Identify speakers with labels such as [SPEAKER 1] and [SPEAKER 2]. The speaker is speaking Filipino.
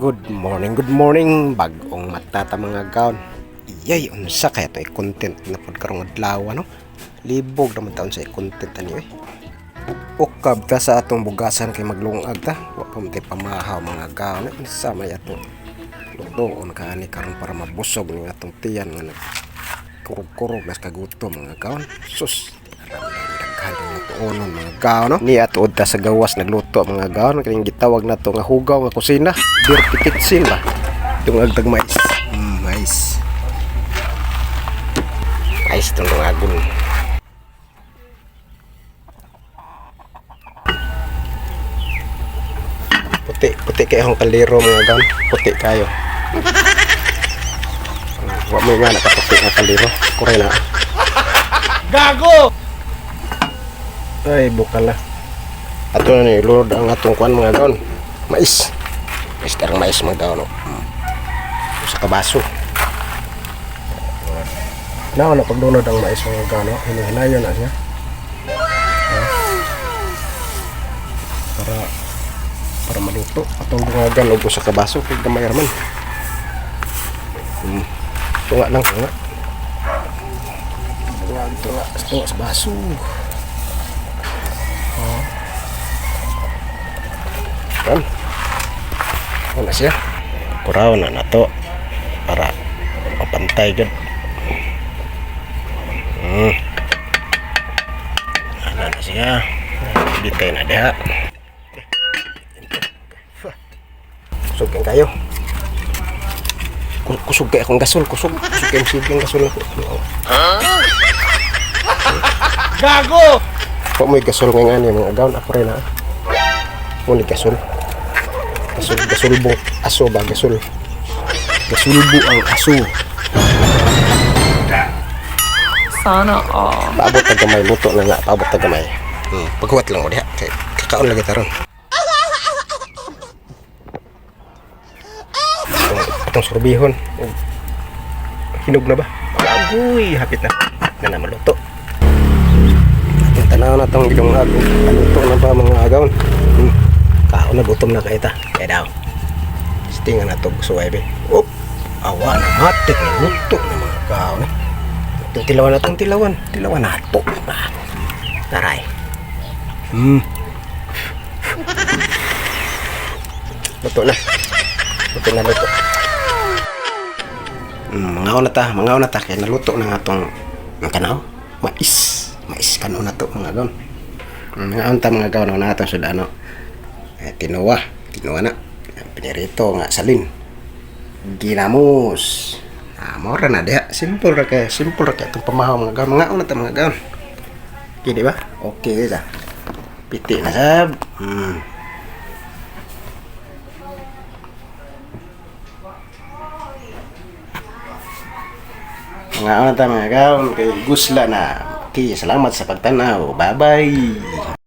[SPEAKER 1] Good morning, bagong matata mga gaon. Iyay, unsa kaya to content na pod karong adlaw no? Libog naman taon sa content ani oy. Ukab ta sa atong bugasan kay maglungag ta. Wa pa man pamahaw mga gaon. Unsa may ato lutoon kaani karon para mabusog ng atong tiyan nga kurog-kurog nas kagutom mga gaon. Sus, mga gaon no? Ni atuod ta sa gawas nagluto mga gaon kay gitawag nato nga hugaw nga kusina, dirty kitchen ba. Tungag tag mais. Mais. Mais tong agon. Puti kayo ang kaliro mga gaon, puti kayo. Wa mo nga nakaputi ang kaliro, kuray na.
[SPEAKER 2] Gago!
[SPEAKER 1] Ay, bukala. Ato na ni Lord ang atong kuan mga gaon. Mais. Mister mais mga gaon. Sa kabaso. Nawa na pagdunod ang mais mga gaon. Hinahinayon na siya. Para maluto. Atong dungagan og sa kabaso kay gamay raman. Tunga lang, tunga. Tunga sa baso. Kan? Ano siya? Kuraw na nato para mapantay gud. Ano na siya? Bitay na diha. Kusog kayo. Kusog kay akong gasol, kusog kay sige gasol ako.
[SPEAKER 2] Gago!
[SPEAKER 1] Kok may gasol nga ni mga gaon ako rin ha. Muli gasol. Gasulbo aso ba gasol. Gasulbo ang aso.
[SPEAKER 3] Sana all.
[SPEAKER 1] Paabot na gamay luto na nga, paabot na gamay. Paghuwat lang mo diha. Kay kakaon lagi taron. Itong sorbihon. Hinog na ba? Agoy, hapit na. Na maluto. Atong tanaw na itong ilong agong. Maluto na ba mga agawon? Kaon na gutom na kaita. Kaya daw. Stingan na ito suway be. Op! Awa na matik na luto na mga kaon. Itong tilawan. Tilawan na ito. Taray. Luto na. Luto. Mga una ta. Kaya naluto na nga itong kanaw. Mais kanon na ito mga gaon. Mga unta mga gaon na itong sudano. Tinuwa na pinirito nga salin ginamos mora na diha simple ra kay itong pamahaw mga gaon mga una ta mga gaon okay ba okay sa piti na sab mga una ta mga gaon kay gusla na okay salamat sa pagtanaw bye bye.